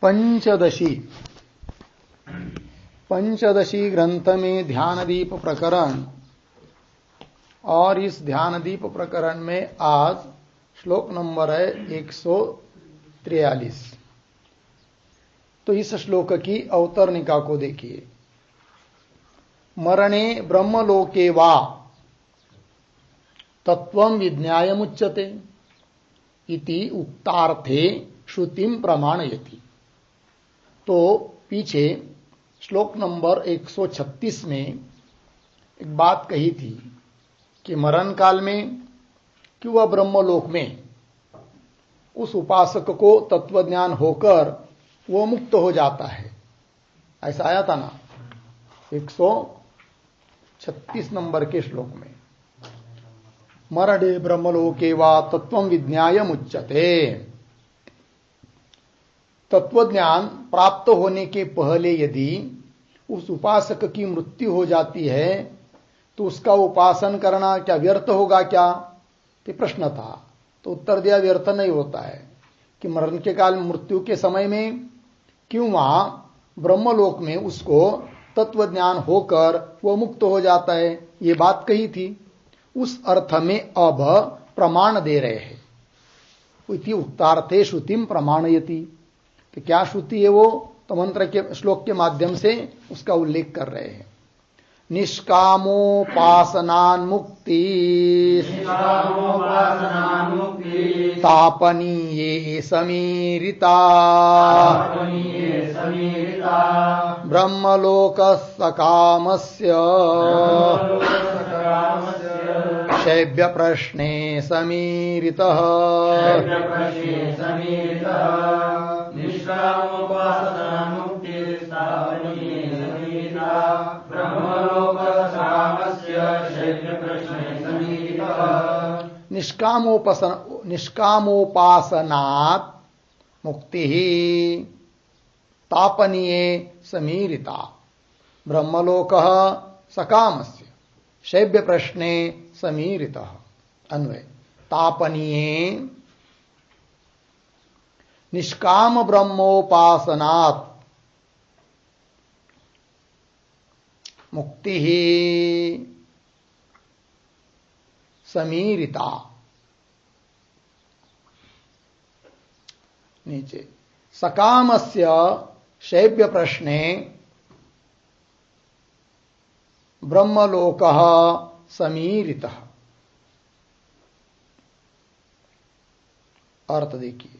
पंचदशी ग्रंथ में ध्यानदीप प्रकरण, और इस ध्यानदीप प्रकरण में आज श्लोक नंबर है 143। तो इस श्लोक की अवतरणिका को देखिए। मरणे ब्रह्मलोके वा तत्वं विज्ञायमुच्यते इति उक्तार्थे श्रुतिम प्रमाणयति। तो पीछे श्लोक नंबर 136 में एक बात कही थी कि मरण काल में कि वह ब्रह्मलोक में उस उपासक को तत्वज्ञान होकर वो मुक्त हो जाता है। ऐसा आया था ना 136 नंबर के श्लोक में। मरणे ब्रह्मलोके वा तत्वं विज्ञायमुच्यते। तत्वज्ञान प्राप्त होने के पहले यदि उस उपासक की मृत्यु हो जाती है तो उसका उपासन करना क्या व्यर्थ होगा क्या, ये प्रश्न था। तो उत्तर दिया व्यर्थ नहीं होता है कि मरण के काल मृत्यु के समय में क्यों वहां ब्रह्मलोक में उसको तत्वज्ञान होकर वो मुक्त हो जाता है, ये बात कही थी। उस अर्थ में अब प्रमाण दे रहे हैं। इति उक्तार्थे श्रुतिम प्रमाणयति। तो क्या श्रुति है वो, तो मंत्र के श्लोक के माध्यम से उसका उल्लेख कर रहे हैं। निष्कामोपासनान्मुक्ति तापनीये समीरिता ब्रह्मलोकस्य शैव्य प्रश्ने समीरितः निष्कामोपासनात् मुक्ति तापनीये समीरिता ब्रह्मलोकः सकामस्य शैव्य प्रश्ने समीरितः। अन्वय तापनीये निष्काम ब्रह्मोपासनात् मुक्ति समीरिता। नीचे सकामस्य शैव्य प्रश्ने ब्रह्मलोकः समीरितः। अर्थ देखिए।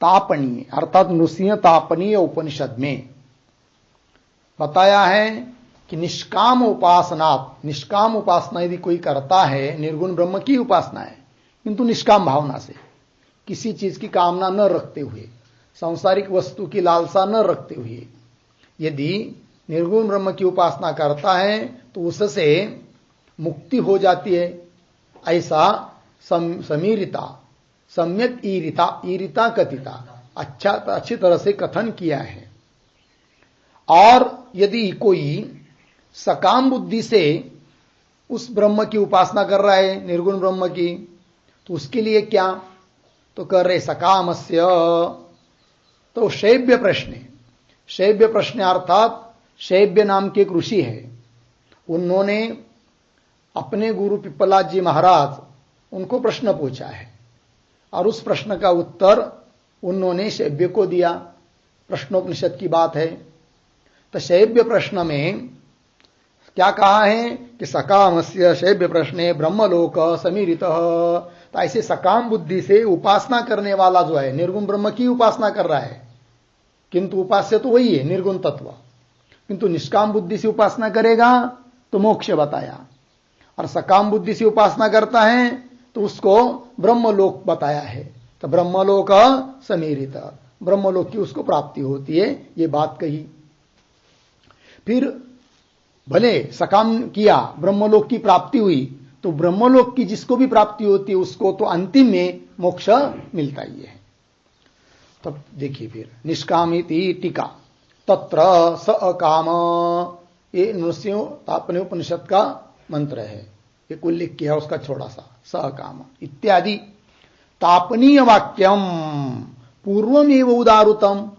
तापनीय अर्थात नृसिंह तापनीय उपनिषद में बताया है कि निष्काम उपासना, निष्काम उपासना यदि कोई करता है, निर्गुण ब्रह्म की उपासना है किंतु निष्काम भावना से, किसी चीज की कामना न रखते हुए, सांसारिक वस्तु की लालसा न रखते हुए यदि निर्गुण ब्रह्म की उपासना करता है तो उससे मुक्ति हो जाती है। ऐसा समीरिता, सम्यक ईरिता कथिता, अच्छी तरह से कथन किया है। और यदि कोई सकाम बुद्धि से उस ब्रह्म की उपासना कर रहा है, निर्गुण ब्रह्म की, तो उसके लिए क्या, तो कर रहे सकामस्य। तो शैव्य प्रश्न अर्थात शैव्य नाम के एक ऋषि है, उन्होंने अपने गुरु पिप्पलाद जी महाराज उनको प्रश्न पूछा है और उस प्रश्न का उत्तर उन्होंने शैव्य को दिया। प्रश्नोपनिषद की बात है। तो शैव्य प्रश्न में क्या कहा है कि सकामस्य शैव्य प्रश्ने ब्रह्मलोक समीरितः। तो ऐसे सकाम बुद्धि से उपासना करने वाला जो है, निर्गुण ब्रह्म की उपासना कर रहा है किंतु उपास्य तो वही है निर्गुण तत्व, किंतु निष्काम बुद्धि से उपासना करेगा तो मोक्ष बताया, और सकाम बुद्धि से उपासना करता है तो उसको ब्रह्मलोक बताया है। तो ब्रह्मलोक समीरित, ब्रह्मलोक की उसको प्राप्ति होती है, ये बात कही। फिर भले सकाम किया, ब्रह्मलोक की प्राप्ति हुई, तो ब्रह्मलोक की जिसको भी प्राप्ति होती है उसको तो अंतिम में मोक्ष मिलता ही है। तब देखिए फिर निष्कामिति टीका। तत्र स अकाम, ये नृसिंह तापनीय उपनिषद का मंत्र है, एक उल्लेख किया उसका छोटा सा, स अकाम इत्यादि। तापनीय वाक्यम पूर्वमेव उदारुतम,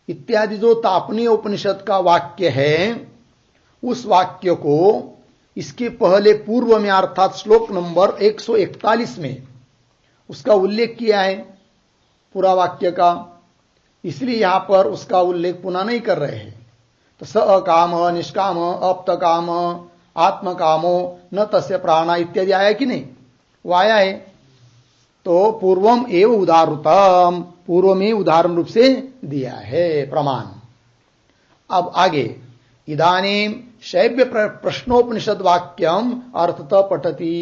इत्यादि जो तापनीय उपनिषद का वाक्य है, उस वाक्य को इसके पहले पूर्व में अर्थात श्लोक नंबर 141 में उसका उल्लेख किया है पूरा वाक्य का, इसलिए यहां पर उसका उल्लेख पुनः नहीं कर रहे हैं। तो स अकाम निष्काम अप्तकाम आत्मकामो न तस्य प्राणा इत्यादि आया कि नहीं, वो आया है। तो पूर्वम एव उदाहृतम, पूर्व में उदाहरण रूप से दिया है प्रमाण। अब आगे इदानीम शैव्य प्रश्नोपनिषद वाक्यम अर्थतः पठति।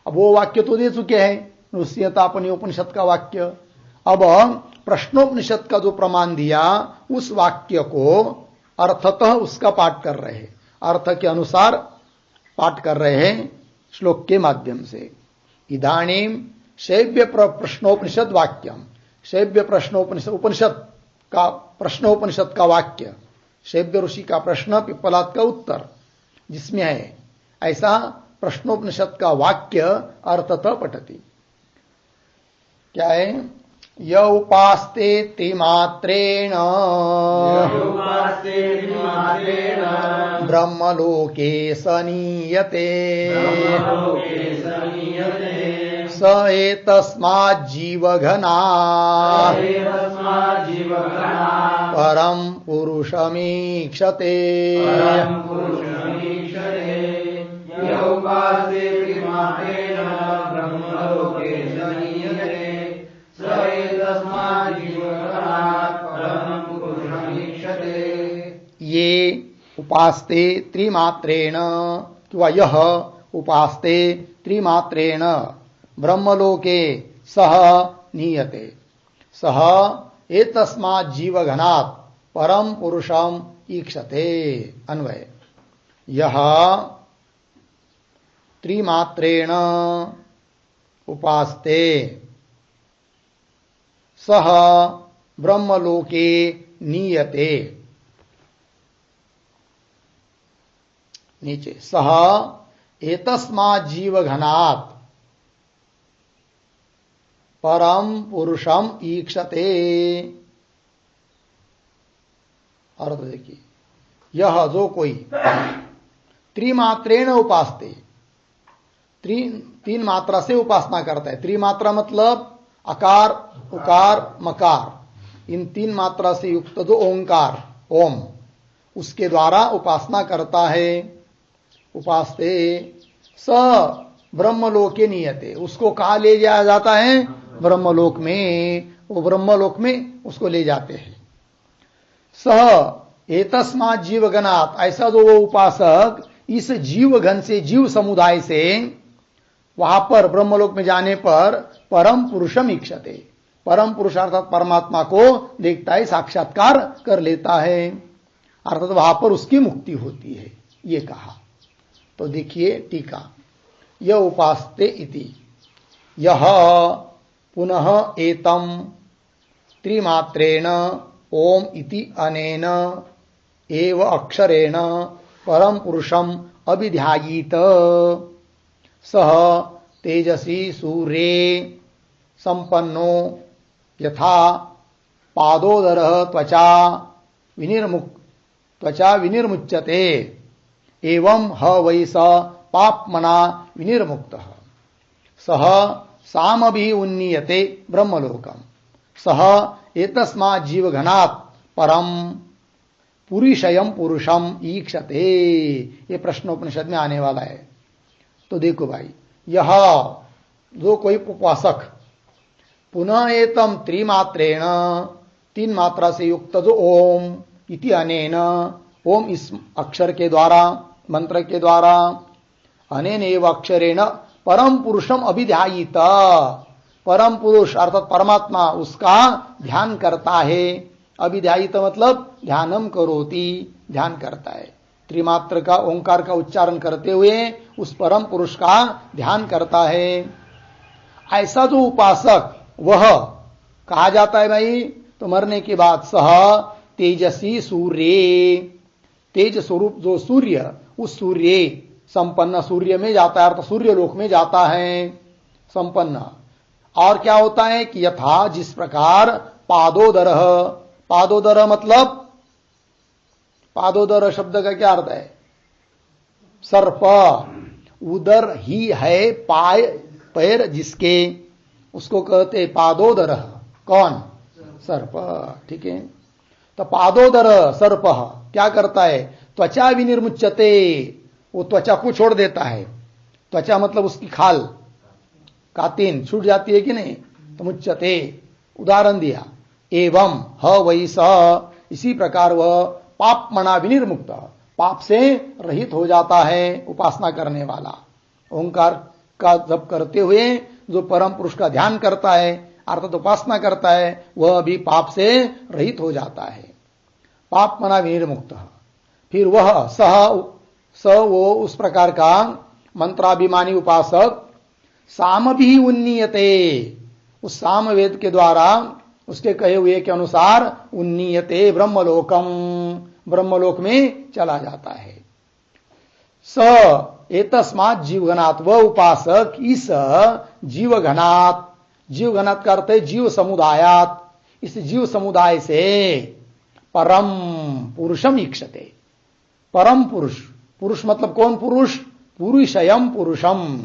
अब वो वाक्य तो दे चुके हैं, नुस्यतापनी उपनिषद का वाक्य। अब प्रश्नोपनिषद का जो प्रमाण दिया उस वाक्य को अर्थतः उसका पाठ कर रहे हैं, अर्थ के अनुसार पाठ कर रहे हैं श्लोक के माध्यम से। इदानीम शैव्य प्रश्नोपनिषद वाक्यम, शैव्य प्रश्नोपनिषद उपनिषद का प्रश्नोपनिषद का वाक्य, शैव्य ऋषि का प्रश्न पिप्पलाद का उत्तर जिसमें है, ऐसा प्रश्नोपनिषद का वाक्य अर्थतः पठति। क्या है? य उपास्ते त्रिमात्रेण ब्रह्मलोके सनीयते स एतस्माज्जीवघनात् परं पुरुषमीक्षते। ये उपास्ते त्रिमात्रेण, यह उपास्ते त्रिमात्रेण ब्रह्मलोके सह नीयते, सह एतस्मात् जीवघनात् परम पुरुषम ईक्षते। अन्वय, यह त्रिमात्रेण उपास्ते सह ब्रह्मलोके नीयते, नीचे सह एतस्मात् जीवघनात् परम पुरुषम ईक्षते। अर्थ देखिए, यह जो कोई त्रिमात्रेण उपास्ते, तीन मात्रा से उपासना करता है। त्रिमात्रा मतलब अकार उकार मकार, इन तीन मात्रा से युक्त जो ओंकार ओम, उसके द्वारा उपासना करता है। उपास्ते स ब्रह्मलोके नियते, उसको कहा ले जाया जाता है? ब्रह्मलोक में, वो ब्रह्मलोक में उसको ले जाते हैं। सह एतस्मात् जीवगणात्, ऐसा जो वो उपासक इस जीवगण से, जीव समुदाय से वहां पर ब्रह्मलोक में जाने पर परम पुरुषम ईक्षते, परम पुरुष अर्थात परमात्मा को देखता है, साक्षात्कार कर लेता है, अर्थात वहां पर उसकी मुक्ति होती है, ये कहा। तो देखिए टीका, यह उपास्ते इति, यह पुनः एतम त्रिमात्रेण ओम इति अनेन एव अक्षरेण परम पुरुषम अभिध्यायीत, सह तेजसी सूर्ये संपन्नो यथा पादोदरः त्वचा विनिर्मुच्यते एवं ह वै स पाप्मना विनिर्मुक्तः, सह सामभि उन्नीयते ब्रह्मलोकम, सह एतस्मात् जीवघनात् परम पुरुषयम पुरुषम ईक्षते। ये प्रश्नोपनिषद में आने वाला है। तो देखो भाई, यह जो कोई उपासक पुनः एतम त्रिमात्रेण, तीन मात्रा से युक्त जो ओम इति अनेन, ओम इस अक्षर के द्वारा, मंत्र के द्वारा, अनेन एव अक्षरेण परम पुरुषम अभिध्यायित, परम पुरुष अर्थात परमात्मा उसका ध्यान करता है। अभिध्यायित मतलब ध्यानम करोति, ध्यान करता है। त्रिमात्र का ओंकार का उच्चारण करते हुए उस परम पुरुष का ध्यान करता है। ऐसा जो उपासक वह कहा जाता है भाई, तो मरने के बाद सह तेजसी सूर्य, तेज स्वरूप जो सूर्य, उस सूर्य संपन्न सूर्य में जाता है, अर्थात सूर्य लोक में जाता है संपन्न। और क्या होता है कि यथा जिस प्रकार पादोदरः, पादोदर मतलब, पादोदर शब्द का क्या अर्थ है? सर्प। उदर ही है पाय, पैर जिसके, उसको कहते पादोदर। कौन? सर्प। ठीक है। तो पादोदर सर्प क्या करता है? त्वचा विनिर्मुच्यते, वो त्वचा को छोड़ देता है। त्वचा मतलब उसकी खाल, कातिन छूट जाती है कि नहीं, तो मुच्यते उदाहरण दिया। एवं ह वही स, इसी प्रकार वह पाप मना विनिर्मुक्त, पाप से रहित हो जाता है उपासना करने वाला। ओंकार का जप करते हुए जो परम पुरुष का ध्यान करता है अर्थात उपासना करता है, वह भी पाप से रहित हो जाता है। पाप मना विनिर्मुक्त। फिर वह वो उस प्रकार का मंत्राभिमानी उपासक साम भी उन्नीयते, उस साम वेद के द्वारा उसके कहे हुए के अनुसार उन्नीयते ब्रह्मलोकम, ब्रह्मलोक में चला जाता है। स एतस्मात् जीवघनात्, वह उपासक इस जीवघनात्, जीवघनात् का अर्थ है जीव समुदायात, इस जीव समुदाय से परम पुरुषम ईक्षते, परम पुरुष, पुरुष मतलब कौन पुरुष? पुरुषयम पुरुषम,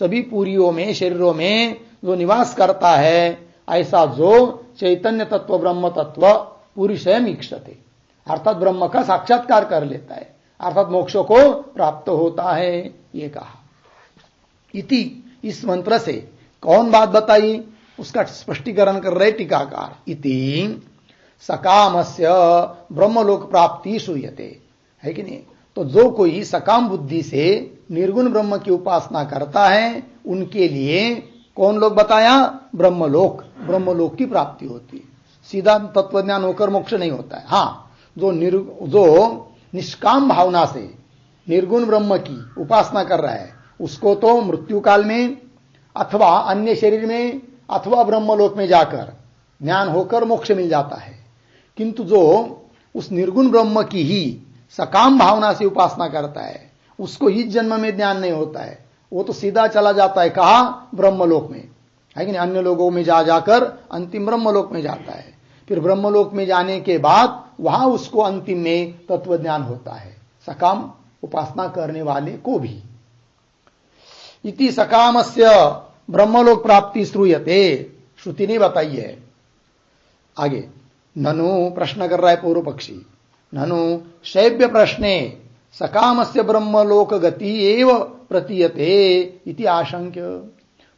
सभी पुरियों में शरीरों में जो निवास करता है ऐसा जो चैतन्य तत्व ब्रह्म तत्व पुरुषयम ईक्षते, अर्थात ब्रह्म का साक्षात्कार कर लेता है, अर्थात मोक्ष को प्राप्त होता है, ये कहा। इति, इस मंत्र से कौन बात बताई उसका स्पष्टीकरण कर रहे टीकाकार। इति सकामस्य ब्रह्मलोक प्राप्ति श्रूयते, है कि नहीं? तो जो कोई सकाम बुद्धि से निर्गुण ब्रह्म की उपासना करता है उनके लिए कौन लोग बताया? ब्रह्मलोक, ब्रह्मलोक की प्राप्ति होती है। सीधा तत्वज्ञान होकर मोक्ष नहीं होता है। हाँ, जो निष्काम भावना से निर्गुण ब्रह्म की उपासना कर रहा है उसको तो मृत्यु काल में अथवा अन्य शरीर में अथवा ब्रह्मलोक में जाकर ज्ञान होकर मोक्ष मिल जाता है। किंतु जो उस निर्गुण ब्रह्म की ही सकाम भावना से उपासना करता है उसको इस जन्म में ज्ञान नहीं होता है, वो तो सीधा चला जाता है कहा? ब्रह्मलोक में, है कि नहीं? अन्य लोगों में जाकर अंतिम ब्रह्मलोक में जाता है। फिर ब्रह्मलोक में जाने के बाद वहां उसको अंतिम में तत्व ज्ञान होता है, सकाम उपासना करने वाले को भी। इति सकामस्य ब्रह्मलोक प्राप्ति श्रूयते, श्रुति ने बताई है। आगे ननु प्रश्न कर रहा है पूर्व पक्षी, ननु शैव्य प्रश्ने सकामस्य ब्रह्मलोक गति एव प्रतीयते इति आशंक्य।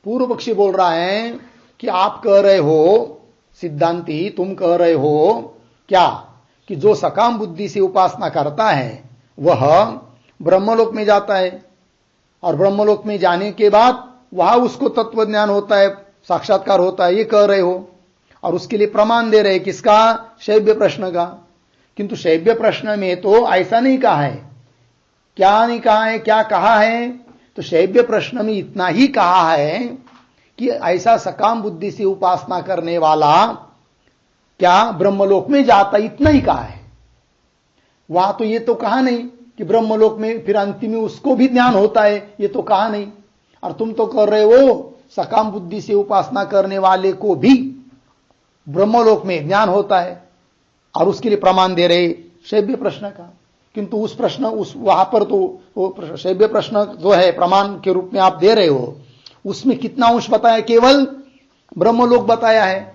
पूर्व पक्षी बोल रहा है कि आप कह रहे हो, सिद्धांती तुम कह रहे हो क्या कि जो सकाम बुद्धि से उपासना करता है वह ब्रह्मलोक में जाता है और ब्रह्मलोक में जाने के बाद वहां उसको तत्व ज्ञान होता है, साक्षात्कार होता है, ये कह रहे हो और उसके लिए प्रमाण दे रहे किसका? शैव्य प्रश्न का। किंतु शैव्य प्रश्न में तो ऐसा नहीं कहा है। क्या नहीं कहा है? क्या कहा है? तो शैव्य प्रश्न में इतना ही कहा है कि ऐसा सकाम बुद्धि से उपासना करने वाला क्या ब्रह्मलोक में जाता, इतना ही कहा है। वहां तो ये तो कहा नहीं कि ब्रह्मलोक में फिर अंतिम में उसको भी ज्ञान होता है, ये तो कहा नहीं। और तुम तो कर रहे हो सकाम बुद्धि से उपासना करने वाले को भी ब्रह्मलोक में ज्ञान होता है और उसके लिए प्रमाण दे रहे शैव्य प्रश्न का। किंतु उस प्रश्न वहां पर तो वो शैव्य प्रश्न जो है प्रमाण के रूप में आप दे रहे हो, उसमें कितना अंश बताया? केवल ब्रह्मलोक बताया है।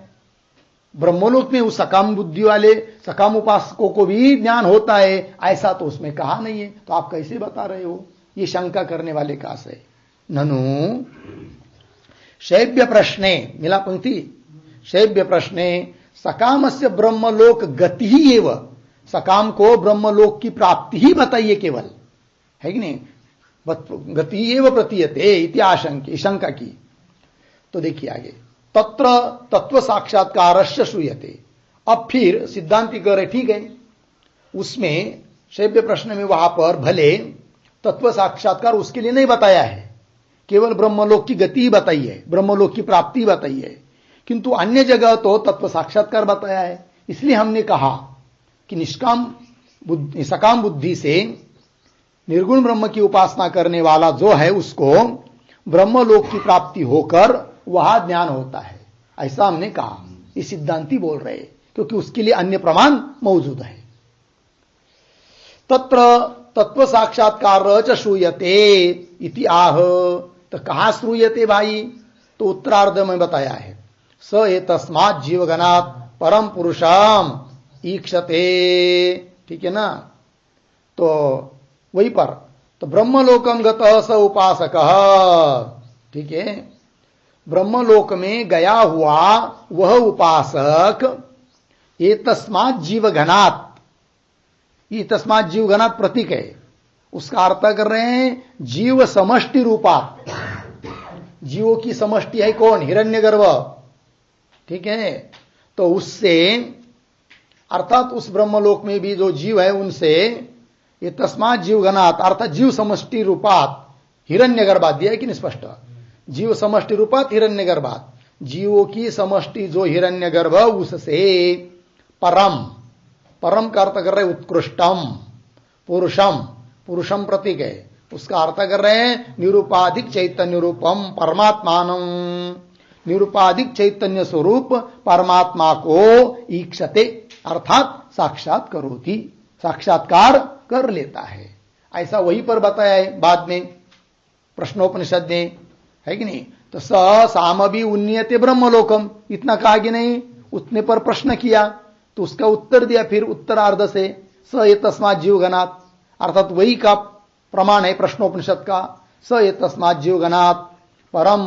ब्रह्मलोक में उस सकाम बुद्धि वाले सकाम उपासकों को भी ज्ञान होता है ऐसा तो उसमें कहा नहीं है, तो आप कैसे बता रहे हो? ये शंका करने वाले का से। ननु शैव्य प्रश्ने, मिला पंक्ति, शैव्य प्रश्ने सकामस्य ब्रह्मलोक गति ही एव, सकाम को ब्रह्मलोक की प्राप्ति ही बताइए केवल, है कि नहीं? गति एव प्रतीयते इति आशंका, शंका की। तो देखिए आगे, तत्र तत्व साक्षात्कारस्य श्रूयते। अब फिर सिद्धांति कह रहे ठीक है, उसमें शैव्य प्रश्न में वहां पर भले तत्व साक्षात्कार उसके लिए नहीं बताया है, केवल ब्रह्मलोक की गति बताई है, ब्रह्मलोक की प्राप्ति बताई है, किंतु अन्य जगह तो तत्व साक्षात्कार बताया है। इसलिए हमने कहा कि निष्काम बुद्धि, सकाम बुद्धि से निर्गुण ब्रह्म की उपासना करने वाला जो है उसको ब्रह्मलोक की प्राप्ति होकर वहां ज्ञान होता है, ऐसा हमने कहा। ये सिद्धांति बोल रहे क्योंकि उसके लिए अन्य प्रमाण मौजूद है। तत्र तत्व साक्षात्कार च श्रूयते इति आह। तो कहां श्रूयते भाई? तो उत्तरार्ध में बताया है, स एतस्मात् जीवगणात् परम पुरुषम ईक्षते। ठीक है ना? तो वही पर, तो ब्रह्मलोकम गतः स उपासकः। ठीक है, ब्रह्मलोक में गया हुआ वह उपासक एतस्मात् जीवगणात्, ये तस्मात् जीवगणात् प्रतीक है, उसका अर्थ कर रहे हैं जीव समष्टि रूपात। जीवों की समष्टि है कौन? हिरण्यगर्भ। ठीक है, तो उससे अर्थात उस ब्रह्मलोक में भी जो जीव है उनसे ये तस्मात् जीवगणात् अर्थात जीव समष्टि रूपात हिरण्यगर्भात दिया है कि नहीं स्पष्ट? जीव समष्टि रूपात हिरण्यगर्भात, जीवों की समष्टि जो हिरण्यगर्भ उससे परम, परम का अर्थ कर रहे उत्कृष्टम, पुरुषम, पुरुषम प्रतीक है, उसका अर्थ कर रहे हैं निरूपाधिक चैतन्य रूपम परमात्मानम, निरूपाधिक चैतन्य स्वरूप परमात्मा को ईक्षते अर्थात साक्षात करोति, साक्षात्कार कर लेता है। ऐसा वहीं पर बताया है बाद में प्रश्नोपनिषद में, है कि नहीं? तो स सामभि उन्नीयते ब्रह्मलोकम, इतना कहा कि नहीं? उतने पर प्रश्न किया तो उसका उत्तर दिया फिर उत्तरार्ध से स एतस्मात् जीवगणात्, अर्थात वही का प्रमाण है प्रश्नोपनिषद का, स एतस्मात् जीवगणात् परम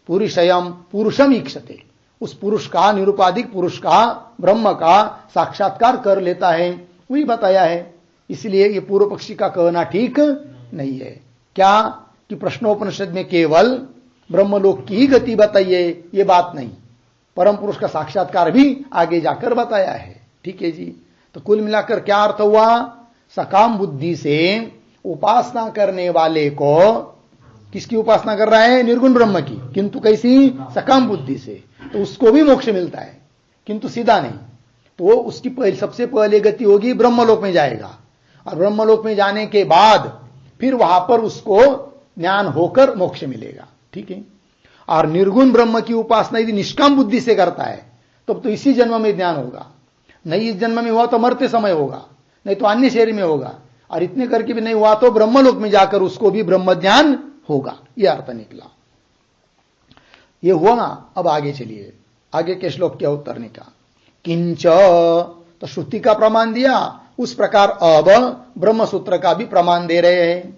पुरुषयम पुरुषम ईक्षते, उस पुरुष का, निरूपाधिक पुरुष का, ब्रह्म का साक्षात्कार कर लेता है, वही बताया है। इसलिए ये पूर्व पक्षी का कहना ठीक नहीं है। क्या कि प्रश्नोपनिषद में केवल ब्रह्मलोक की गति बताइए, ये बात नहीं, परम पुरुष का साक्षात्कार भी आगे जाकर बताया है। ठीक है जी। तो कुल मिलाकर क्या अर्थ हुआ? सकाम बुद्धि से उपासना करने वाले को, किसकी उपासना कर रहा है? निर्गुण ब्रह्म की, किंतु कैसी? सकाम बुद्धि से, तो उसको भी मोक्ष मिलता है, किंतु सीधा नहीं। तो वो उसकी सबसे पहले गति होगी ब्रह्मलोक में जाएगा, और ब्रह्मलोक में जाने के बाद फिर वहां पर उसको ज्ञान होकर मोक्ष मिलेगा। ठीक है। और निर्गुण ब्रह्म की उपासना यदि निष्काम बुद्धि से करता है तब तो इसी जन्म में ज्ञान होगा, नहीं इस जन्म में हुआ तो मरते समय होगा, नहीं तो अन्य शरीर में होगा, और इतने करके भी नहीं हुआ तो ब्रह्मलोक में जाकर उसको भी ब्रह्म ज्ञान होगा। यह अर्थ निकला। यह हुआ ना। अब आगे चलिए, आगे के श्लोक क्या उत्तर निकाला। किंच, तो श्रुति का प्रमाण दिया, उस प्रकार अब ब्रह्म सूत्र का भी प्रमाण दे रहे हैं।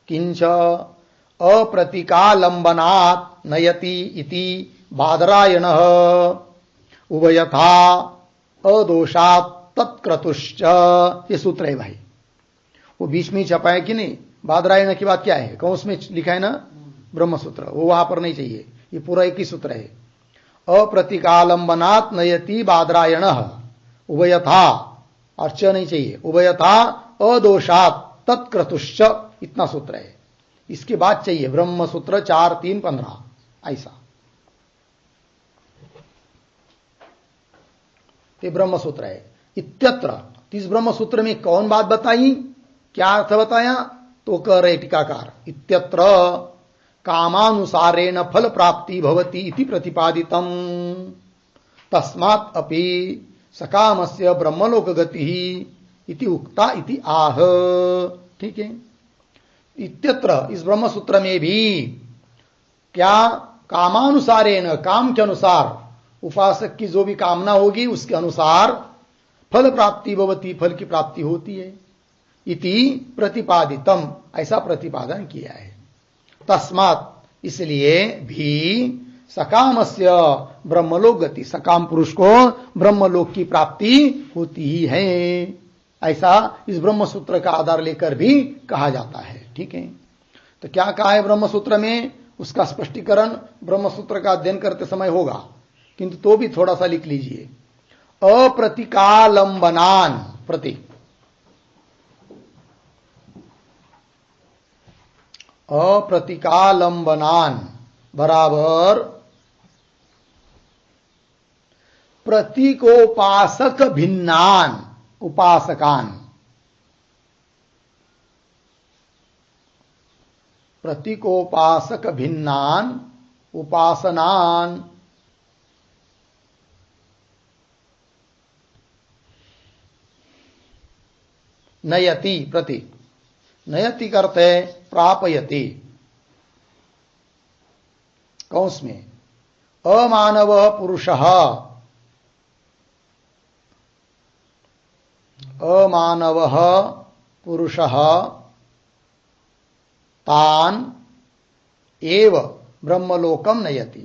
किंच अप्रतिकालंबनात् नयति इति बादरायणः उभयथा अदोषात् तत्क्रतुश्च, ये सूत्र है भाई, वो बीच में ही छपा है कि नहीं? बादरायण की बात क्या है? कौन उसमें लिखा है ना ब्रह्म सूत्र, वो वहां पर नहीं चाहिए, ये पूरा एक ही सूत्र है। अप्रतिकालंबनात् नयति बादरायणः उभयथा, और च नहीं चाहिए, उभयथा अदोषात् तत्क्रतुश्च, इतना सूत्र है। इसके बाद चाहिए ब्रह्म सूत्र 4-3-15, ऐसा ये ब्रह्म सूत्र है। इत्यत्र, इस ब्रह्म सूत्र में कौन बात बताई, क्या अर्थ बताया? तो कह रहे टीकाकार, इत्यत्र कामानुसारेण फल प्राप्ति भवति इति प्रतिपादितम, तस्मात् अपि सकामस्य ब्रह्मलोक गति इति उक्ता इति आह। ठीक है। इत्यत्र, इस ब्रह्म सूत्र में भी क्या? कामानुसारेण, काम के अनुसार, उपासक की जो भी कामना होगी उसके अनुसार फल प्राप्ति भवति, फल की प्राप्ति होती है, इति प्रतिपादितम, ऐसा प्रतिपादन किया है। तस्मात्, इसलिए भी सकामस्य ब्रह्मलोक गति, सकाम पुरुष को ब्रह्मलोक की प्राप्ति होती ही है, ऐसा इस ब्रह्म सूत्र का आधार लेकर भी कहा जाता है। ठीक है। तो क्या कहा है ब्रह्म सूत्र में, उसका स्पष्टीकरण ब्रह्म सूत्र का अध्ययन करते समय होगा, किंतु तो भी थोड़ा सा लिख लीजिए। अप्रतिकालंबनान, प्रतीक, अप्रतिकालंबनान बराबर प्रतीकोपासक भिन्नान उपासकान, प्रतीकोपासक भिन्नान उपासनान, नयति प्रति, नयति करते प्रापयति, कौंस में अमानव पुरुषः, अमानवः पुरुषः तान एव ब्रह्मलोकम नयति,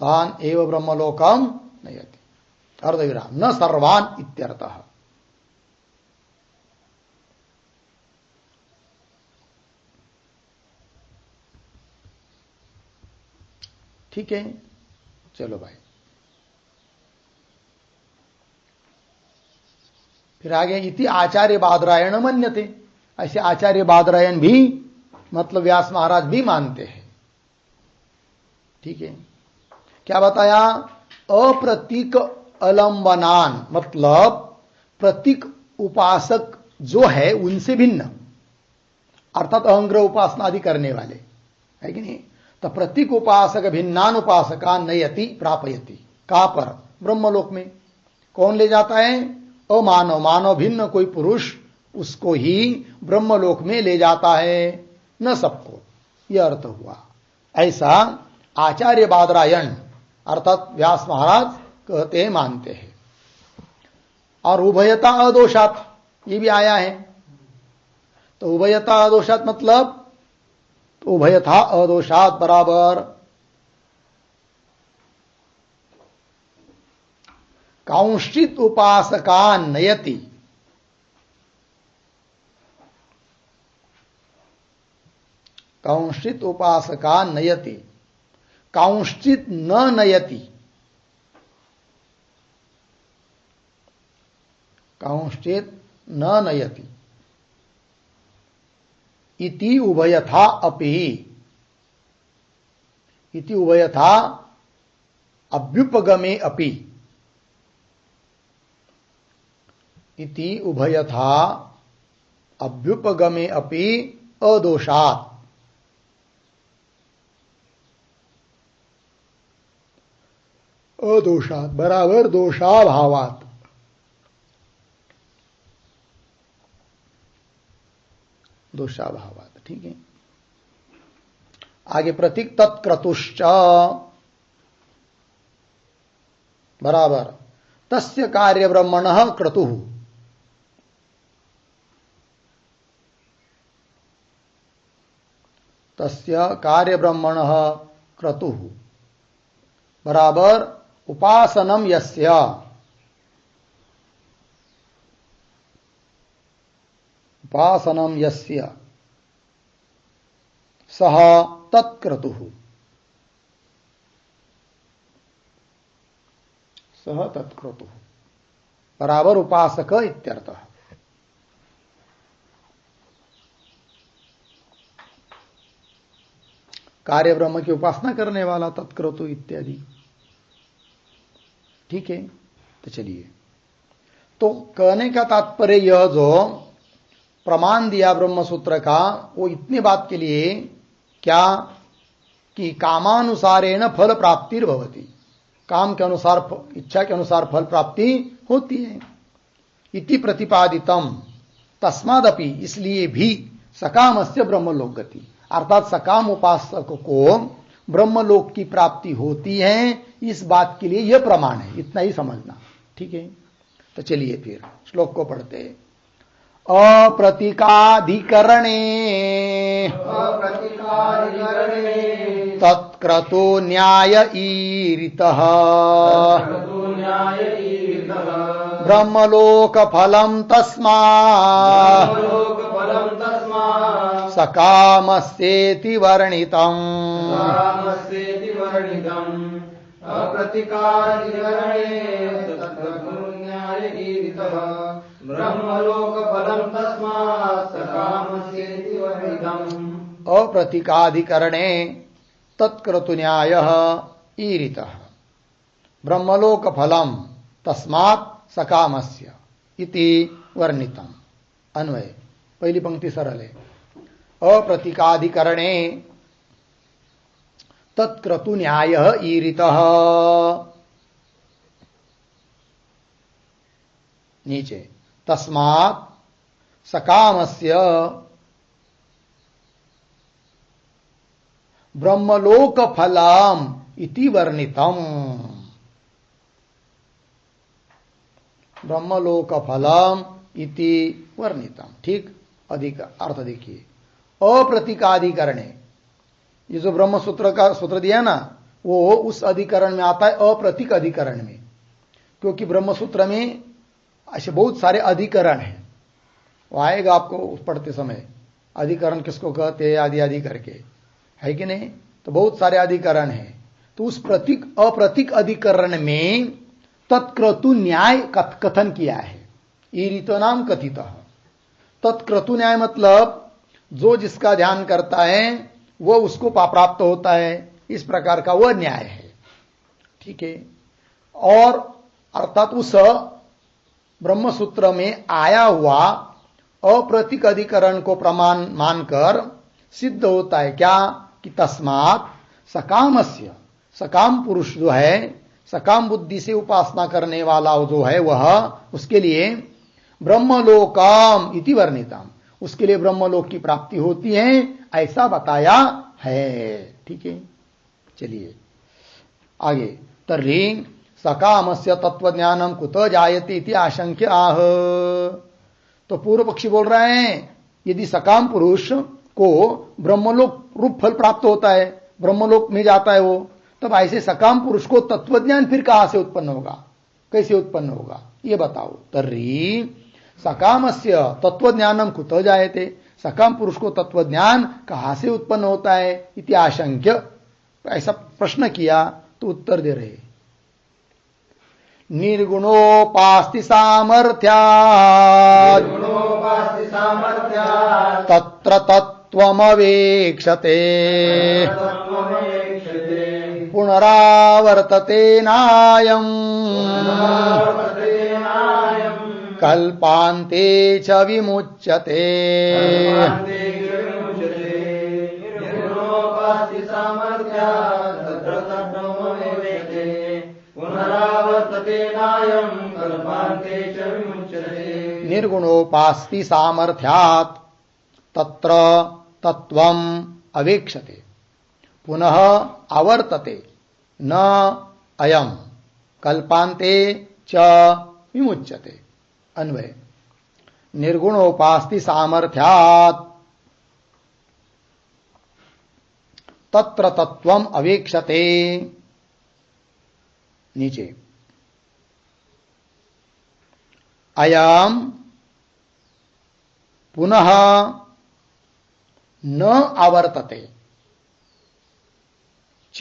तान एव ब्रह्मलोकम नयति, अर्धविराम, न सर्वान इत्यर्थः। ठीक है, चलो भाई, फिर आगे इति आचार्य बादरायण मन्यते, ऐसे आचार्य बादरायण भी मतलब व्यास महाराज भी मानते हैं। ठीक है, क्या बताया? अप्रतीक अलंबनान, मतलब प्रतीक उपासक जो है उनसे भिन्न, अर्थात अहंग्रह उपासना आदि करने वाले, है कि नहीं? तो प्रतीक उपासक भिन्नान उपासका नयति प्रापयति, कहां पर? ब्रह्मलोक में। कौन ले जाता है? अमानव, मानव भिन्न कोई पुरुष उसको ही ब्रह्मलोक में ले जाता है, न सबको, यह अर्थ हुआ। ऐसा आचार्य बादरायण अर्थात व्यास महाराज कहते हैं, मानते हैं। और उभयता अदोषात, ये भी आया है। तो उभयता अदोषात मतलब उभयथा अदोषात बराबर कांश्चित उपासकान नयति, कांश्चित उपासकान नयति, कांश्चित न नयति, कांश्चित न नयति इति उभयथा अपि, इति उभयथा अभ्युपगमे अपि, इति उभयथा अभ्युपगमे अपि अदोषात्, अदोषात् बराबर दोषाभावात्, दोषाभावात्। ठीक है, आगे प्रतीक तत्क्रतुश्च बराबर तस्य कार्य ब्रह्मणः क्रतुः, तस्य कार्य ब्रह्मणः क्रतुः बराबर उपासनम यस्य, उपासनम यस्य सह तत्क्रतुः, सह तत्क्रतुः बराबर उपासक इत्यर्थः। कार्य ब्रह्म की उपासना करने वाला तत्क्रतु इत्यादि। ठीक है, तो चलिए, तो कहने का तात्पर्य यह जो प्रमाण दिया ब्रह्म सूत्र का, वो इतनी बात के लिए क्या कि कामानुसारेण फल प्राप्तिर्भवति, काम के अनुसार, इच्छा के अनुसार फल प्राप्ति होती है। इति प्रतिपादितम तस्मादपि, इसलिए भी सकामस्य ब्रह्मलोक गति, अर्थात सकाम उपासक को ब्रह्मलोक की प्राप्ति होती है, इस बात के लिए यह प्रमाण है, इतना ही समझना। ठीक है, तो चलिए फिर श्लोक को पढ़ते हैं। अप्रतीकाधिकरणे तत्क्रतु न्याय ईरितः ब्रह्मलोक फलम तस्मात् सकामस्येति वर्णितम्। अप्रतीकाधिकरणे तत्क्रतु न्यायः ईरितः ब्रह्मलोक फलम तस्मात् सकामस्य इति वर्णितम्। अन्वय, पहली पंक्ति सरल है। अप्रतीकाधिकरणे तत्क्रतु न्यायः ईरितः, नीचे तस्मात् सकामस्य ब्रह्मलोक फलम इति वर्णितम। ब्रह्मलोक फलम इति वर्णितम। ठीक, अधिक अर्थ देखिए, अप्रतीकाधिकरणे, ये जो ब्रह्म सूत्र का सूत्र दिया ना, वो उस अधिकरण में आता है, अप्रतीक अधिकरण में, क्योंकि ब्रह्म सूत्र में ऐसे बहुत सारे अधिकरण हैं। वो आएगा आपको पढ़ते समय, अधिकरण किसको कहते हैं आदि आदि करके, है कि नहीं। तो बहुत सारे अधिकरण हैं। तो उस प्रतीक अप्रतीक अधिकरण में तत्क्रतु न्याय कथन किया है। ईरितो नाम कथित। तत्क्रतु न्याय मतलब जो जिसका ध्यान करता है वो उसको प्राप्त होता है, इस प्रकार का वह न्याय है। ठीक है। और अर्थात उस ब्रह्मसूत्र में आया हुआ अप्रतीक अधिकरण को प्रमाण मानकर सिद्ध होता है क्या, कि तस्मात् सकामस्य, सकाम पुरुष जो है, सकाम बुद्धि से उपासना करने वाला जो है वह, उसके लिए ब्रह्मलोकम इति वर्णितम, उसके लिए ब्रह्मलोक की प्राप्ति होती है, ऐसा बताया है। ठीक है, चलिए आगे। तर्हि सकामस्य तत्वज्ञानम कुतः जायते इति आशंक्य आह। तो पूर्व पक्षी बोल रहे हैं, यदि सकाम पुरुष को ब्रह्मलोक रूप फल प्राप्त होता है, ब्रह्मलोक में जाता है वो, तब ऐसे सकाम पुरुष को तत्वज्ञान फिर कहां से उत्पन्न होगा, कैसे उत्पन्न होगा, ये बताओ। तर्हि सकामस्य तत्वज्ञानम कुतः जायते, सकाम पुरुष को तत्वज्ञान कहां से उत्पन्न होता है, इति आशंक्य, ऐसा प्रश्न किया तो उत्तर दे रहे, निर्गुणोपास्ति सामर्थ्यात् तत्र तत्त्वमवेक्षते पुनरावर्तते नायम् कल्पान्ते च विमुच्यते। निर्गुणोपास्ति सामर्थ्यात् तत्र तत्त्वम् अवेक्षते पुनः आवर्तते न अयम् कल्पान्ते च विमुच्यते। अन्वय, निर्गुणोपास्ति सामर्थ्यात् तत्र तत्त्वम् अवेक्षते, नीचे अयम् पुनः न आवर्तते च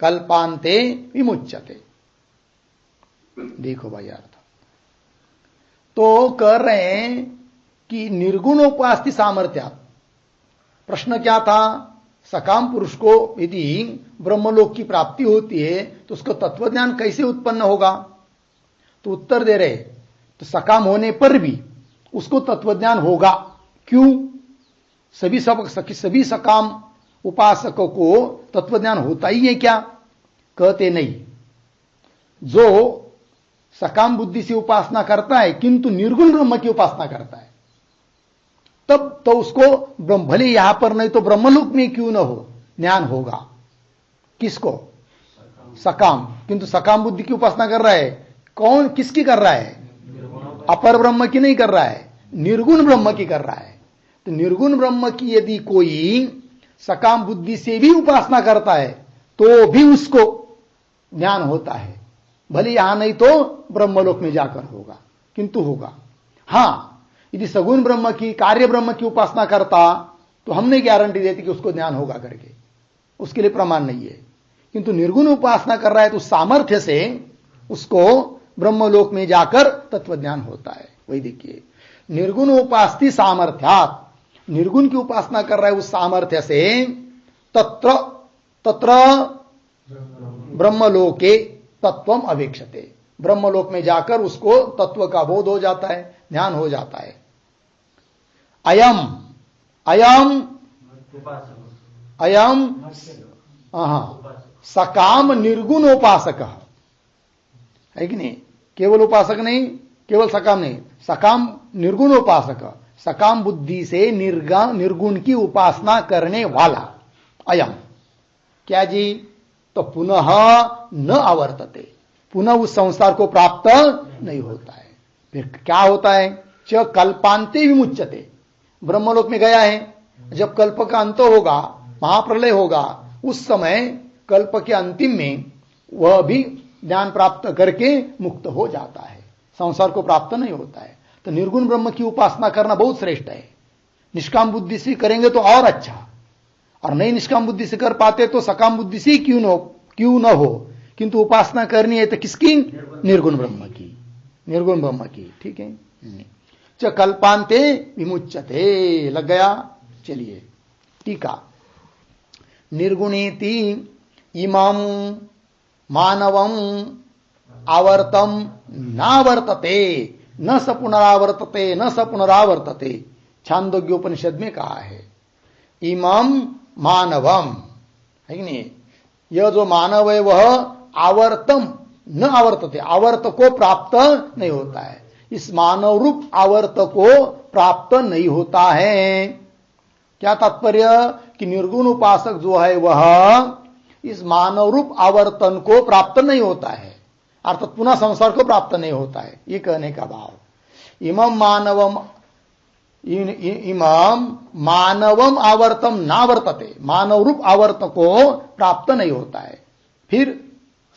कल्पान्ते विमुच्यते। देखो भाई अर्थ तो कर रहे हैं कि निर्गुणोपास्ति सामर्थ्यात्। प्रश्न क्या था, सकाम पुरुष को यदि ब्रह्मलोक की प्राप्ति होती है तो उसको तत्वज्ञान कैसे उत्पन्न होगा। तो उत्तर दे रहे, तो सकाम होने पर भी उसको तत्वज्ञान होगा। क्यों, सभी सकाम उपासकों को तत्वज्ञान होता ही है क्या, कहते नहीं। जो सकाम बुद्धि से उपासना करता है किंतु निर्गुण ब्रह्म की उपासना करता है, तब तो उसको भले यहां पर नहीं तो ब्रह्मलोक में क्यों न हो ज्ञान होगा। किसको, सकाम, किंतु सकाम बुद्धि की उपासना कर रहा है। कौन, किसकी कर रहा है, अपर ब्रह्म की नहीं कर रहा है, निर्गुण ब्रह्म की कर रहा है। तो निर्गुण ब्रह्म की यदि कोई सकाम बुद्धि से भी उपासना करता है तो भी उसको ज्ञान होता है, भले यहां नहीं तो ब्रह्मलोक में जाकर होगा, किंतु होगा। हां, यदि सगुण ब्रह्म की, कार्य ब्रह्म की उपासना करता तो हमने गारंटी देती कि उसको ज्ञान होगा करके, उसके लिए प्रमाण नहीं है। किंतु निर्गुण उपासना कर रहा है तो सामर्थ्य से उसको ब्रह्मलोक में जाकर तत्वज्ञान होता है। वही देखिए, निर्गुण उपास्ति सामर्थ्यात्, निर्गुण की उपासना कर रहा है उस सामर्थ्य से, तत्र तत्र ब्रह्मलोके तत्वम अवेक्षते, ब्रह्मलोक में जाकर उसको तत्व का बोध हो जाता है, ज्ञान हो जाता है। अयम अयम अयम सकाम निर्गुण उपासक है कि नहीं, केवल उपासक नहीं, केवल सकाम नहीं, सकाम निर्गुण उपासक, सकाम बुद्धि से निर्गुण की उपासना करने वाला अयम क्या जी, तो पुनः न आवर्तते, पुनः उस संसार को प्राप्त नहीं होता है। फिर क्या होता है, च कल्पांते विमुच्यते, ब्रह्मलोक में गया है, जब कल्प का अंत होगा, महाप्रलय होगा, उस समय कल्प के अंतिम में वह भी ज्ञान प्राप्त करके मुक्त हो जाता है, संसार को प्राप्त नहीं होता है। तो निर्गुण ब्रह्म की उपासना करना बहुत श्रेष्ठ है। निष्काम बुद्धि से करेंगे तो और अच्छा, और नहीं निष्काम बुद्धि से कर पाते तो सकाम बुद्धि से क्यों न हो, किंतु उपासना करनी है तो किसकी, निर्गुण ब्रह्म की, निर्गुण ब्रह्म की। ठीक है, च कल्पांते विमुच्यते, लग गया। चलिए टीका, निर्गुणेति इमं मानवम आवर्तम नावर्तते न स पुनरावर्तते न स पुनरावर्तते, छांदोग्योपनिषद में कहा है। इमं मानवम है कि नहीं, यह जो मानव है वह आवर्तम न आवर्तते, आवर्त को प्राप्त नहीं होता है, इस मानव रूप आवर्त को प्राप्त नहीं होता है। क्या तात्पर्य, कि निर्गुण उपासक जो है वह इस मानव रूप आवर्तन को प्राप्त नहीं होता है, अर्थात पुनः संसार को प्राप्त नहीं होता है, ये कहने का भाव। इमं मानवम आवर्तम नावर्तते, मानव रूप आवर्त को प्राप्त नहीं होता है। फिर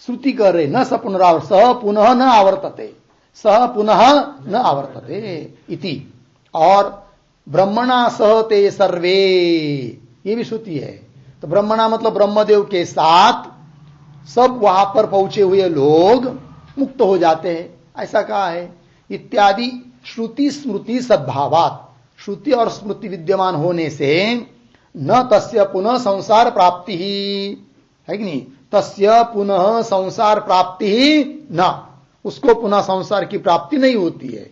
श्रुति कर रहे, न स पुनरावर्त, स पुनः न आवर्तते, स पुनः न आवर्तते इति, और ब्रह्मणा सह ते सर्वे, ये भी श्रुति है। तो ब्रह्मणा मतलब ब्रह्मदेव के साथ सब वहां पर पहुंचे हुए लोग मुक्त हो जाते हैं, ऐसा कहा है। इत्यादि श्रुति स्मृति सद्भावात, श्रुति और स्मृति विद्यमान होने से न तस्य पुनः संसार प्राप्ति ही, है कि नहीं, तस्य पुनः संसार प्राप्ति ही न, उसको पुनः संसार की प्राप्ति नहीं होती है।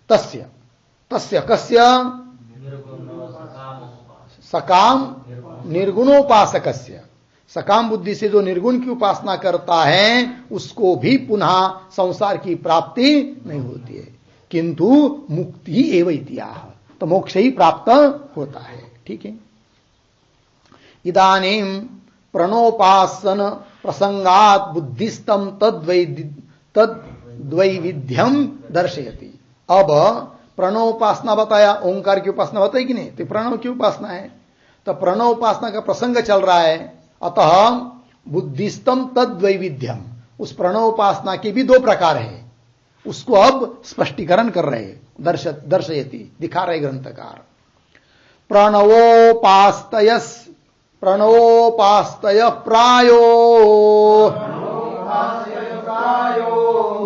तस्य तस्य कस्य, सकाम निर्गुणोपासकस्य, सकाम बुद्धि से जो निर्गुण की उपासना करता है उसको भी पुनः संसार की प्राप्ति नहीं होती है, किंतु मुक्ति एवं इत्याह, तो मोक्ष ही प्राप्त होता है। ठीक है, इदानीं प्रणोपासन प्रसंगात बुद्धिस्तम तद्वैविध्यम दर्शयति। अब प्रणोपासना बताया, ओंकार की उपासना बताई कि नहीं, तो प्रणव की उपासना है, तो प्रणव उपासना का प्रसंग चल रहा है, अतः बुद्धिस्तम तद्वैविध्यम, उस प्रणव उपासना के भी दो प्रकार है, उसको अब स्पष्टीकरण कर रहे, दर्शयति, दिखा रहे ग्रंथकार। प्रणवोपास्तय प्रायो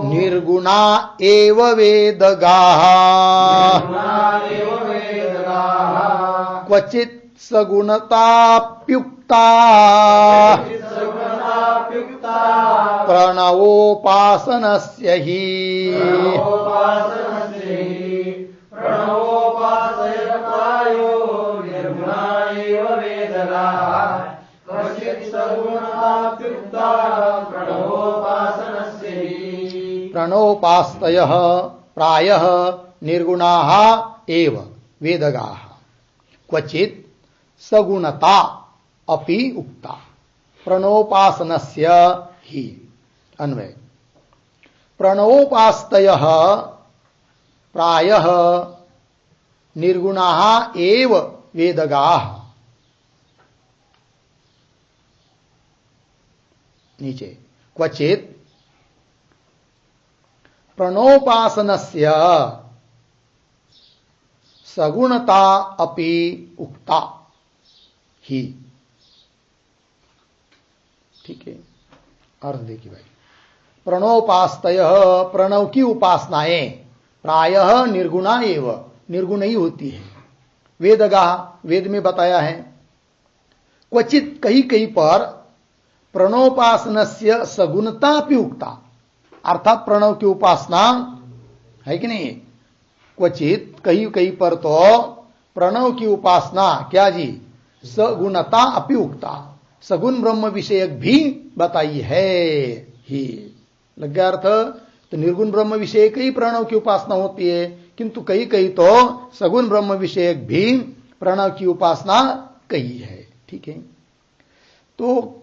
निर्गुणा एव वेदगाः क्वचित् सगुणताप्युक्ता प्रणवोपासनस्य हि। प्रणवोपास्तयः प्रायः निर्गुणाः एव वेदगाः क्वचित् सगुणता अपि उक्ता प्रणवोपासनस्य ही। अन्वय, प्रणवोपास्तयः प्रायः निर्गुणाः एव वेदगाः। नीचे क्वचित् प्रणवोपासनस्य सगुणता अपि उक्ता ही। ठीक है, अर्थ देखिए भाई, प्रणवोपास्तय, प्रणव की उपासनाएं प्रायः निर्गुणा एव, निर्गुण ही होती है। वेदगाह, वेद में बताया है। क्वचित, कहीं कहीं पर प्रणवोपासनस्य सगुणता अपि उक्ता, अर्थात प्रणव की उपासना है कि नहीं, क्वचित कहीं कहीं पर तो प्रणव की उपासना क्या जी, सगुणता अपि उक्ता, सगुण ब्रह्म विषयक भी बताई है ही। लग गया अर्थ। तो निर्गुण ब्रह्म विषयक ही प्रणव की उपासना होती है, किंतु कहीं कहीं तो सगुण ब्रह्म विषयक भी प्रणव की उपासना कही है। ठीक है, तो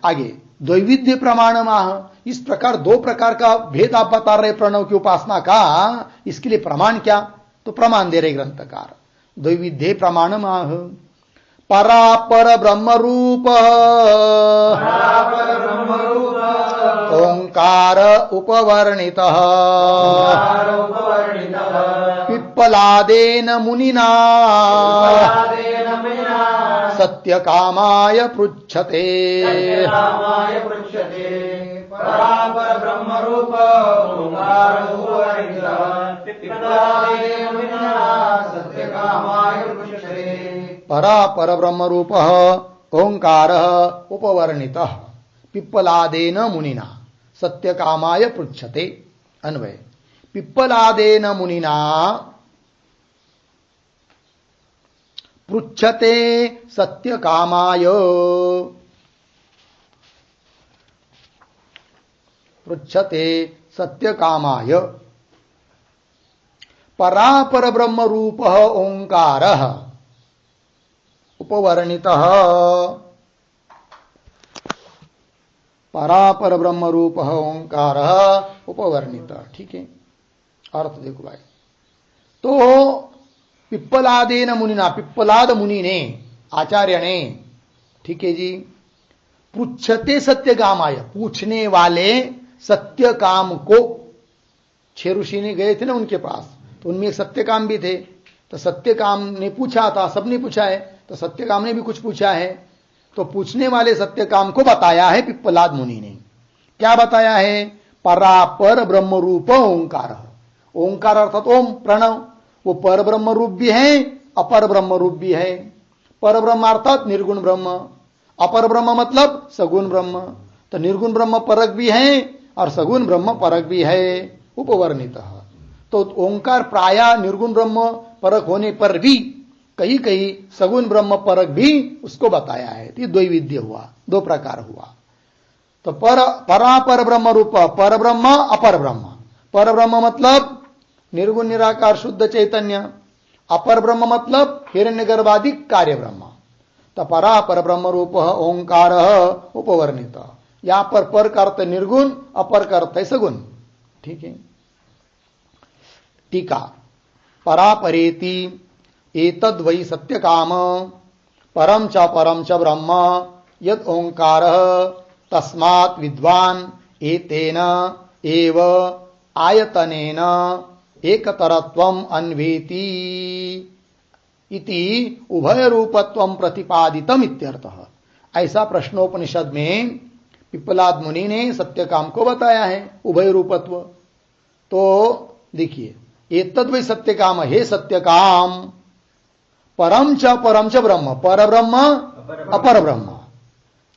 आगे द्वैविध्य प्रमाण माह, इस प्रकार दो प्रकार का भेद आप बता रहे प्रणव की उपासना का, इसके लिए प्रमाण क्या? तो प्रमाण दे रहे ग्रंथकार, द्वैविध्य प्रमाण माह परापर ब्रह्म रूप ओंकार उपवर्णित पिप्पलादेन मुनिना सत्य कामाय पृच्छते। परापर ब्रह्म रूप ओंकार उपवर्णित पिप्पलादेन मुनिना सत्य कामाय पृच्छते। परापर ब्रह्म रूप ओंकार उपवर्णित पिप्पलादेन मुनिना सत्य कामाय पृच्छते। अन्वय पिप्पलादेन मुनिना पृच्छते सत्य कामाय, पृच्छते सत्य कामाय। परापर ब्रह्म रूप ओंकार उपवर्णितः, परापर ब्रह्म रूप ओंकार उपवर्णित। ठीक है, अर्थ देखो भाई, तो पिप्पलादेन मुनिना, पिप्पलाद मुनि ने, आचार्य ने, ठीक है जी, पृच्छते सत्य कामाय, पूछने वाले सत्य काम को, 6 ऋषि ने गए थे ना उनके पास, तो उनमें एक सत्य काम भी थे, तो सत्य काम ने पूछा था, सबने पूछा है, तो सत्य काम ने भी कुछ पूछा है, तो पूछने वाले सत्य काम को बताया है पिप्पलाद मुनि ने। क्या बताया है? परापर ब्रह्म रूप ओंकार, ओंकार अर्थात ओम प्रणव, वो पर ब्रह्म रूप भी है, अपर ब्रह्म रूप भी है। पर ब्रह्म अर्थात निर्गुण ब्रह्म, अपर ब्रह्म मतलब सगुण ब्रह्म, तो निर्गुण ब्रह्म परक भी है और सगुण ब्रह्म परक भी है, उपवर्णित। तो ओंकार प्राय निर्गुण ब्रह्म परक होने पर भी कहीं कहीं सगुण ब्रह्म परक भी उसको बताया है। तो ये द्वैविध्य हुआ, दो प्रकार हुआ। तो परापर ब्रह्म रूप, पर ब्रह्म अपर ब्रह्म, पर ब्रह्म मतलब निर्गुण निराकार शुद्ध चैतन्य, अपर ब्रह्म मतलब हिरण्यगर्भादि कार्य ब्रह्म। तो परापर ब्रह्म रूप ओंकार उपवर्णित, यहां पर का अर्थ निर्गुण, अपर का अर्थ है सगुण। ठीक है, टीका परापरेति एतद् वै सत्य काम परम च ब्रह्म यद ओंकार तस्मात् विद्वान् एतेन एव आयतनेन एकतरत्वम् अन्वेति इति उभय रूपत्वम् प्रतिपादितम् इत्यर्थः। ऐसा प्रश्नोपनिषद में पिप्पलाद मुनि ने सत्य काम को बताया है, उभय रूपत्व। तो देखिए, एतद् वै सत्य काम, हे सत्य काम, परम च ब्रह्म, पर ब्रह्म अपर ब्रह्म,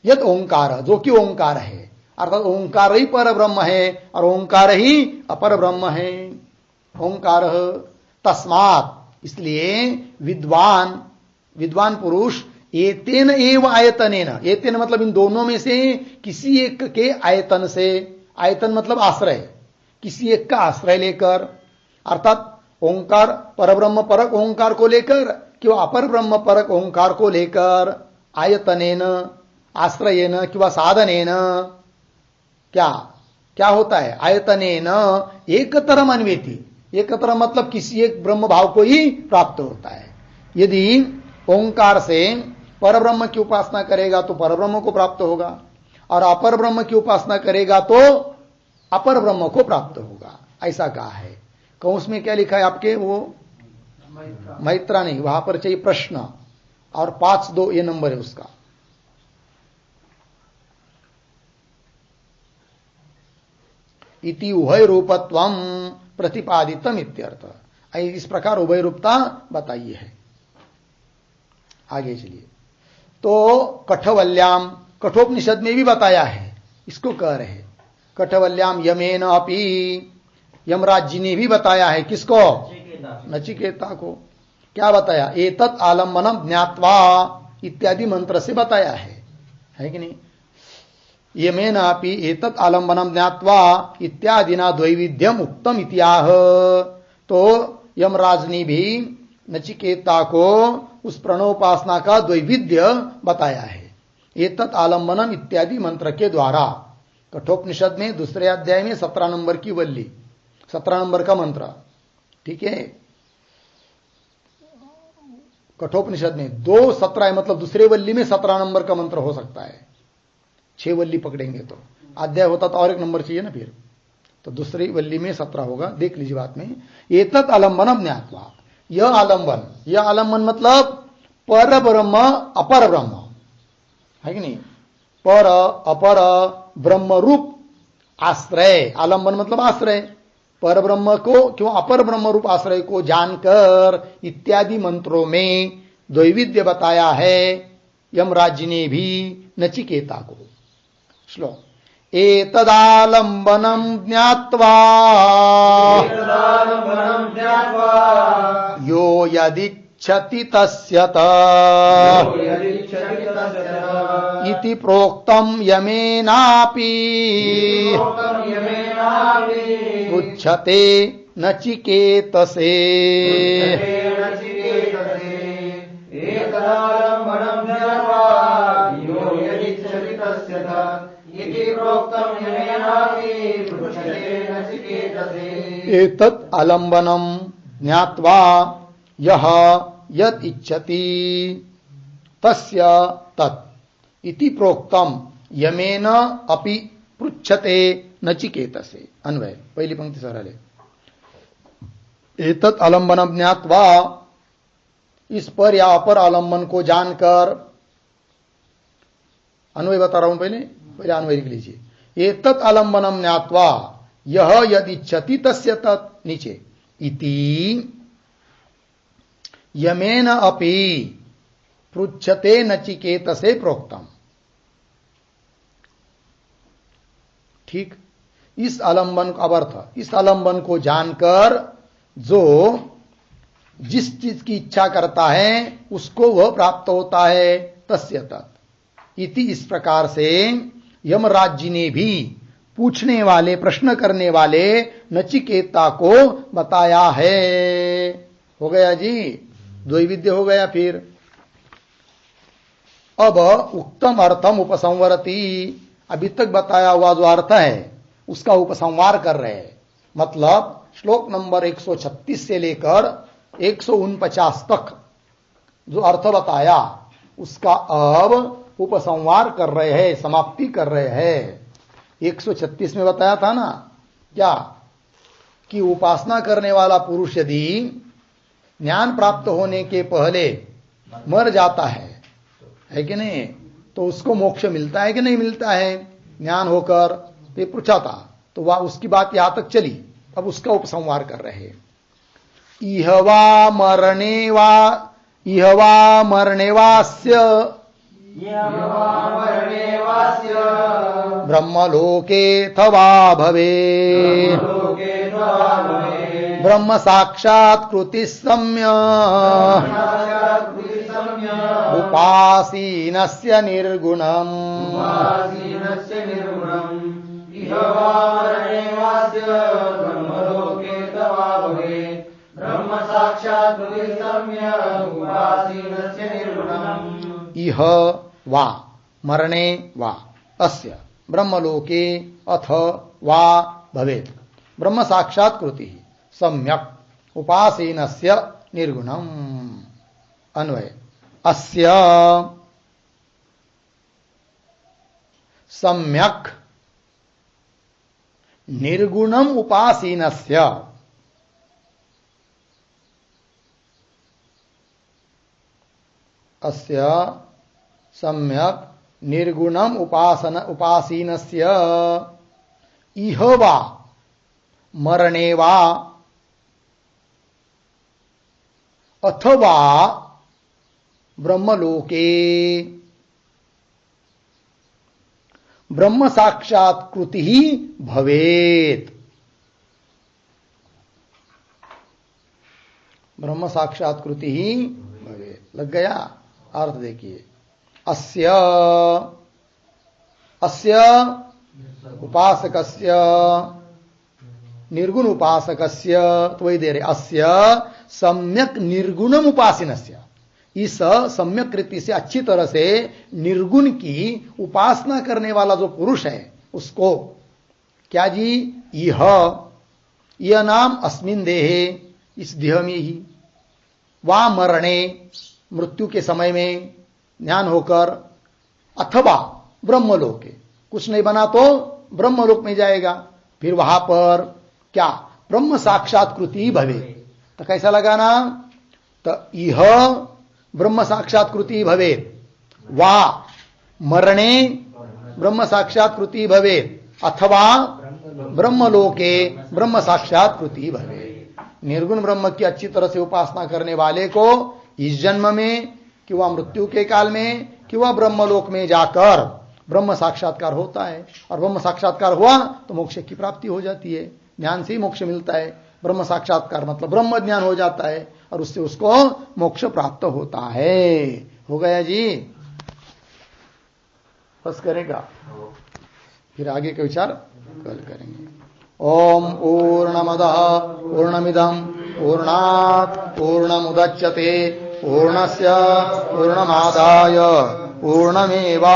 यद ओंकार, जो कि ओंकार है, अर्थात ओंकार ही पर ब्रह्म है और ओंकार ही अपर ब्रह्म है। ओंकार तस्मात्, इसलिए विद्वान, विद्वान पुरुष एतेन एव आयतनेन, एतेन मतलब इन दोनों में से किसी एक के आयतन से, आयतन मतलब आश्रय, किसी एक का आश्रय लेकर, अर्थात ओंकार परब्रह्म परक ओंकार को लेकर किंवा अपर ब्रह्म परक ओंकार को लेकर, आयतनेन आश्रयेन किंवा साधनेन, क्या क्या होता है? आयतनेन एकतरम अन्वेति, एकतर मतलब किसी एक ब्रह्म भाव को ही प्राप्त होता है। यदि ओंकार से परब्रह्म की उपासना करेगा तो परब्रह्म को प्राप्त होगा, और अपर ब्रह्म की उपासना करेगा तो अपर ब्रह्म को प्राप्त होगा, ऐसा कहा है। कौंस में क्या लिखा है आपके? वो मैत्रा नहीं, वहां पर चाहिए प्रश्न, और 5-2 ये नंबर है उसका। इति उभय रूपत्वम प्रतिपादितम इत्यर्थ, इस प्रकार उभय रूपता बताइए है। आगे चलिए, तो कठवल्याम, कठोपनिषद में भी बताया है, इसको कह रहे हैं कठवल्याम यमेन अपि, यमराज जी ने भी बताया है, किसको? नचिकेता को। क्या बताया? एतत् आलम्बनम ज्ञात्वा इत्यादि मंत्र से बताया है कि नहीं? यमेनापि एतत् आलम्बनम ज्ञात्वा इत्यादिना द्वैविध्यम उत्तम इत्याह। तो यमराज ने भी नचिकेता को उस प्रणोपासना का द्वैविध्य बताया है एतत् आलम्बनम इत्यादि मंत्र के द्वारा। कठोपनिषद में दूसरे अध्याय में 17 नंबर की वल्ली, 17 नंबर का मंत्र, ठीक है। कठोपनिषद में 2:17 है, मतलब दूसरे वल्ली में 17 नंबर का मंत्र हो सकता है। 6 वल्ली पकड़ेंगे तो अध्याय होता तो और एक नंबर चाहिए ना, फिर तो दूसरी वल्ली में 17 होगा। देख लीजिए बात में, एतत् आलम्बनम ज्ञात्वा, यह आलम्बन मतलब पर ब्रह्म अपर ब्रह्म है कि नहीं, पर अपर ब्रह्म रूप आश्रय। आलम्बन मतलब आश्रय, पर ब्रह्म को क्यों अपर ब्रह्म रूप आश्रय को जानकर इत्यादि मंत्रों में द्वैविध्य बताया है यमराज ने भी नचिकेता को। श्लोक, एतदालम्बनम ज्ञात्वा यो यदिच्छति तस्य इति प्रोक्तम यमेनापि पृच्छते नचिकेतसे। एतत् आलम्बनम ज्ञात्वा यह यत् इच्छति तस्य तत् इति प्रोक्तम यमेन अपि पृच्छते नचिकेतसे। अन्वय, पहली पंक्ति सरल है। एतत् आलम्बनम ज्ञात्वा, इस पर या अपर आलम्बन को जानकर, अन्वय बता रहा हूं, पहले अन्वय लिख लीजिए। एतत् आलम्बनम ज्ञात्वा यह यदि इच्छति तस्य तत्, नीचे इति यमेन अपि पृच्छते नचिकेतसे प्रोक्तम। ठीक, इस आलम्बन का अर्थ, इस आलम्बन को जानकर जो जिस चीज की इच्छा करता है उसको वह प्राप्त होता है, तस्य तत् इति। इस प्रकार से यमराज जी ने भी पूछने वाले, प्रश्न करने वाले नचिकेता को बताया है। हो गया जी, द्वैविध्य हो गया। फिर अब उक्तम अर्थम उपसंवरति, अभी तक बताया हुआ जो अर्थ है उसका उपसंहार कर रहे हैं। मतलब श्लोक नंबर 136 से लेकर 149 तक जो अर्थ बताया उसका अब उपसंहार कर रहे हैं, समाप्ति कर रहे हैं। 136 में बताया था ना क्या, कि उपासना करने वाला पुरुष यदि ज्ञान प्राप्त होने के पहले मर जाता है कि नहीं, तो उसको मोक्ष मिलता है कि नहीं मिलता है ज्ञान होकर, ये पूछा था। तो वह उसकी बात यहां तक चली, अब उसका उपसंहार कर रहे हैं। इहवा मरणे वास्य ब्रह्मलोके थवा भवे ब्रह्म साक्षात्कृति सम्य उपासीनस्य निर्गुणम्। इह वा मरणे वा अस्य ब्रह्मलोके अथ वा भवेत् ब्रह्म साक्षात्कृति सम्यक् उपासीनस्य निर्गुणम्। अन्वय, अस्य सम्यक् निर्गुणम् उपासीनस्य, अस्य सम्यक् निर्गुणम् उपासीनस्य इह वा मरणे वा अथवा ब्रह्मलोके ब्रह्म साक्षात्कृति ही भवेत्। ब्रह्म साक्षात्कृति ही भवेत्, लग गया अर्थ। देखिए, अस्य अस्य उपासकस्य निर्गुण उपासकस्य, तो वही दे रहे, अस्य सम्यक निर्गुणम उपासिनस्य, इस सम्यक रीति से अच्छी तरह से निर्गुण की उपासना करने वाला जो पुरुष है उसको, क्या जी, यह नाम अस्मिन देहे, इस देह में ही, वा मरणे, मृत्यु के समय में ज्ञान होकर, अथवा ब्रह्मलोक, कुछ नहीं बना तो ब्रह्मलोक में जाएगा, फिर वहां पर क्या ब्रह्म साक्षात्कृति भवे। तो कैसा लगाना, तो यह ब्रह्म साक्षात्कृति भवे, वा मरणे ब्रह्म साक्षात्कृति भवे, अथवा ब्रह्मलोके ब्रह्म साक्षात्कृति भवे। निर्गुण ब्रह्म की अच्छी तरह से उपासना करने वाले को इस जन्म में कि वह मृत्यु के काल में कि वह ब्रह्मलोक में जाकर ब्रह्म साक्षात्कार होता है, और ब्रह्म साक्षात्कार हुआ तो मोक्ष की प्राप्ति हो जाती है, ज्ञान से ही मोक्ष मिलता है। ब्रह्म साक्षात्कार मतलब ब्रह्म ज्ञान हो जाता है और उससे उसको मोक्ष प्राप्त होता है। हो गया जी, बस करेगा, फिर आगे के विचार कल करेंगे। ओम पूर्णमदः पूर्णमिदं पूर्णात् पूर्णमुदच्यते पूर्णस्य पूर्णमादाय पूर्णमेवावशिष्यते।